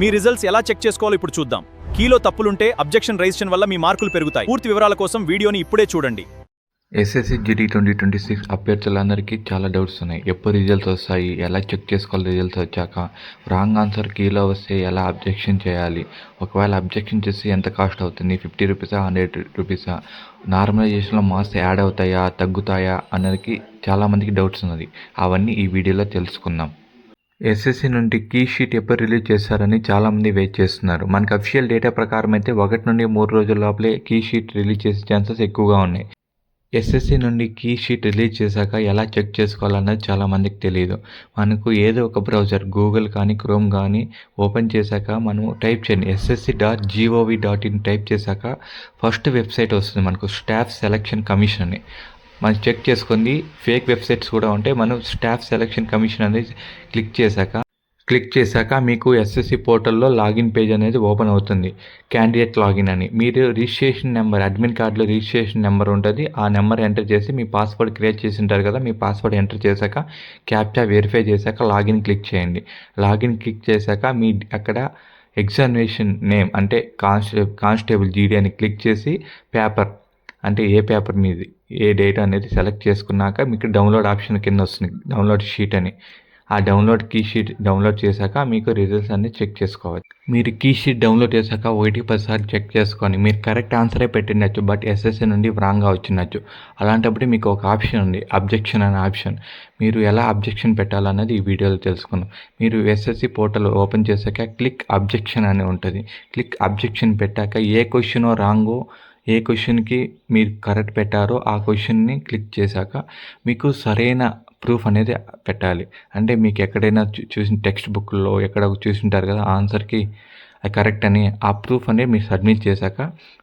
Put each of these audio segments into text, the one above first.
మీ results ఎలా check చేసుకోవాలో ఇప్పుడు చూద్దాం. కీలో తప్పులుంటే అబ్జెక్షన్ రైజిస్ట్రేషన్ వల్ల మీ మార్కులు పెరుగుతాయి. పూర్తి వివరాల కోసం వీడియోని ఇప్పుడే చూడండి. ఎస్ఎస్సి జీడీ 2026 అభ్యర్థులందరికీ చాలా డౌట్స్ ఉన్నాయి. ఎప్పుడు రిజల్ట్స్ వస్తాయి, ఎలా చెక్ చేసుకోవాలి, రిజల్ట్స్ వచ్చాక రాంగ్ ఆన్సర్ కీలో వస్తే ఎలా అబ్జెక్షన్ చేయాలి, ఒకవేళ అబ్జెక్షన్ చేస్తే ఎంత కాస్ట్ అవుతుంది, 50 రూపీసా 100 రూపీసా, నార్మలైజేషన్లో మార్క్స్ యాడ్ అవుతాయా తగ్గుతాయా అన్నది చాలామందికి డౌట్స్ ఉన్నది. అవన్నీ ఈ వీడియోలో తెలుసుకుందాం. ఎస్ఎస్సి నుండి కీ షీట్ ఎప్పుడు రిలీజ్ చేస్తారని చాలామంది వెయిట్ చేస్తున్నారు. మనకి అఫీషియల్ డేటా ప్రకారం అయితే 1 నుండి 3 రోజుల లోపలే కీ షీట్ రిలీజ్ చేసే ఛాన్సెస్ ఎక్కువగా ఉన్నాయి. ఎస్ఎస్సి నుండి కీ షీట్ రిలీజ్ చేశాక ఎలా చెక్ చేసుకోవాలన్నది చాలామందికి తెలియదు. మనకు ఏదో ఒక బ్రౌజర్ గూగుల్ కానీ క్రోమ్ కానీ ఓపెన్ చేశాక మనం టైప్ చేయండి SSC.gov.in టైప్ చేశాక ఫస్ట్ వెబ్సైట్ వస్తుంది మనకు స్టాఫ్ సెలక్షన్ కమిషన్ అని. మనం చెక్ చేసుకుంది ఫేక్ వెబ్సైట్స్ కూడా ఉంటాయి. మనం స్టాఫ్ సెలక్షన్ కమిషన్ అనేది క్లిక్ చేశాక మీకు ఎస్ఎస్సి పోర్టల్లో లాగిన్ పేజ్ అనేది ఓపెన్ అవుతుంది. క్యాండిడేట్ లాగిన్ అని మీరు రిజిస్ట్రేషన్ నెంబర్, అడ్మిట్ కార్డులో రిజిస్ట్రేషన్ నెంబర్ ఉంటుంది. ఆ నెంబర్ ఎంటర్ చేసి మీ పాస్వర్డ్ క్రియేట్ చేసి ఉంటారు కదా, మీ పాస్వర్డ్ ఎంటర్ చేశాక క్యాప్చా వెరిఫై చేశాక లాగిన్ క్లిక్ చేయండి. లాగిన్ క్లిక్ చేశాక మీ అక్కడ ఎగ్జామినేషన్ నేమ్ అంటే కానిస్టేబుల్ జీడీ అని క్లిక్ చేసి పేపర్ అంటే ఏ పేపర్ మీది ఏ డేటా అనేది సెలెక్ట్ చేసుకున్నాక మీకు డౌన్లోడ్ ఆప్షన్ కింద వస్తుంది డౌన్లోడ్ షీట్ అని. ఆ డౌన్లోడ్ కీ షీట్ డౌన్లోడ్ చేశాక మీకు రిజల్ట్స్ అన్ని చెక్ చేసుకోవాలి. మీరు కీ షీట్ డౌన్లోడ్ చేశాక 1-10 సార్లు చెక్ చేసుకొని మీరు కరెక్ట్ ఆన్సరే పెట్టిండొచ్చు, బట్ ఎస్ఎస్సి నుండి రాంగ్గా వచ్చిండొచ్చు. అలాంటప్పుడు మీకు ఒక ఆప్షన్ ఉంది, అబ్జెక్షన్ అనే ఆప్షన్. మీరు ఎలా అబ్జెక్షన్ పెట్టాలన్నది ఈ వీడియోలో తెలుసుకున్నాం. మీరు ఎస్ఎస్సి పోర్టల్ ఓపెన్ చేశాక క్లిక్ అబ్జెక్షన్ అని ఉంటుంది. క్లిక్ అబ్జెక్షన్ పెట్టాక ఏ క్వశ్చనో రాంగో, ఏ క్వశ్చన్కి మీరు కరెక్ట్ పెట్టారో ఆ క్వశ్చన్ని క్లిక్ చేశాక మీకు సరైన ప్రూఫ్ అనేది పెట్టాలి. అంటే మీకు ఎక్కడైనా చూసిన టెక్స్ట్ బుక్లో ఎక్కడ చూసింటారు కదా ఆన్సర్కి అది కరెక్ట్ అని, ఆ ప్రూఫ్ అనేది మీరు సబ్మిట్ చేశాక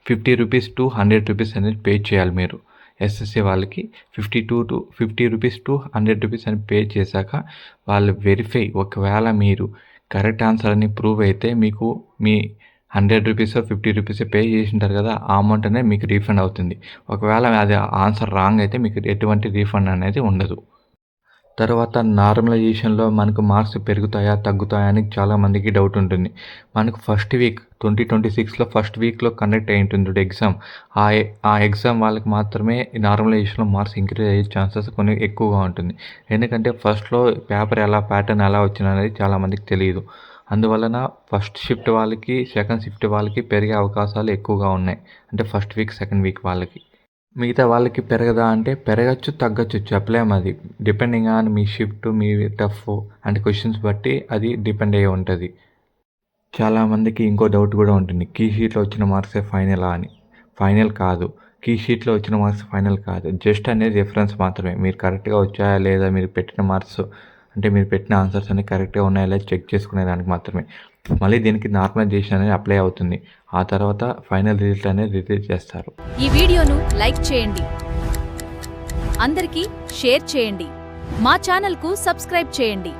50 రూపీస్ టు 100 రూపీస్ అనేది పే చేయాలి. మీరు ఎస్ఎస్సి వాళ్ళకి 50 రూపీస్ టు 100 రూపీస్ అని పే చేశాక వాళ్ళు వెరిఫై, ఒకవేళ మీరు కరెక్ట్ ఆన్సర్ అని ప్రూవ్ అయితే మీకు మీ 100 రూపీస్ 50 రూపీస్ పే చేసి ఉంటారు కదా, ఆ అమౌంట్ అనేది మీకు రీఫండ్ అవుతుంది. ఒకవేళ అది ఆన్సర్ రాంగ్ అయితే మీకు ఎటువంటి రీఫండ్ అనేది ఉండదు. తర్వాత నార్మలైజేషన్లో మనకు మార్క్స్ పెరుగుతాయా తగ్గుతాయా అని చాలామందికి డౌట్ ఉంటుంది. మనకు ఫస్ట్ వీక్ 2026లో ఫస్ట్ వీక్లో కండక్ట్ అయి ఉంటుంది ఎగ్జామ్. ఆ ఎగ్జామ్ వాళ్ళకి మాత్రమే నార్మలైజేషన్లో మార్క్స్ ఇంక్రీజ్ అయ్యే ఛాన్సెస్ కొన్ని ఎక్కువగా ఉంటుంది. ఎందుకంటే ఫస్ట్లో పేపర్ ప్యాటర్న్ ఎలా వచ్చింది అనేది చాలామందికి తెలియదు. అందువలన ఫస్ట్ షిఫ్ట్ వాళ్ళకి సెకండ్ షిఫ్ట్ వాళ్ళకి పెరిగే అవకాశాలు ఎక్కువగా ఉన్నాయి. అంటే ఫస్ట్ వీక్ సెకండ్ వీక్ వాళ్ళకి. మిగతా వాళ్ళకి పెరగదా అంటే పెరగచ్చు తగ్గచ్చు చెప్పలేము. అది depending on me shift, me tough అంటే క్వశ్చన్స్ బట్టి అది డిపెండ్ అయ్యి ఉంటుంది. చాలామందికి ఇంకో డౌట్ కూడా ఉంటుంది, కీ షీట్లో వచ్చిన మార్క్సే ఫైనలా అని. ఫైనల్ కాదు, కీ షీట్లో వచ్చిన మార్క్స్ ఫైనల్ కాదు, జస్ట్ అనేది రిఫరెన్స్ మాత్రమే. మీరు కరెక్ట్గా వచ్చాయా లేదా, మీరు పెట్టిన మార్క్స్ అంటే మీరు పెట్టిన ఆన్సర్స్ అన్ని కరెక్ట్గా ఉన్నాయా లేదా చెక్ చేసుకునేదానికి మాత్రమే. మళ్ళీ దీనికి నార్మలైజేషన్ అనేది అప్లై అవుతుంది. ఆ తర్వాత ఫైనల్ రిజల్ట్ అనేది రిలీజ్ చేస్తారు. ఈ వీడియోను లైక్ చేయండి, అందరికీ షేర్ చేయండి, మా ఛానల్కు సబ్స్క్రైబ్ చేయండి.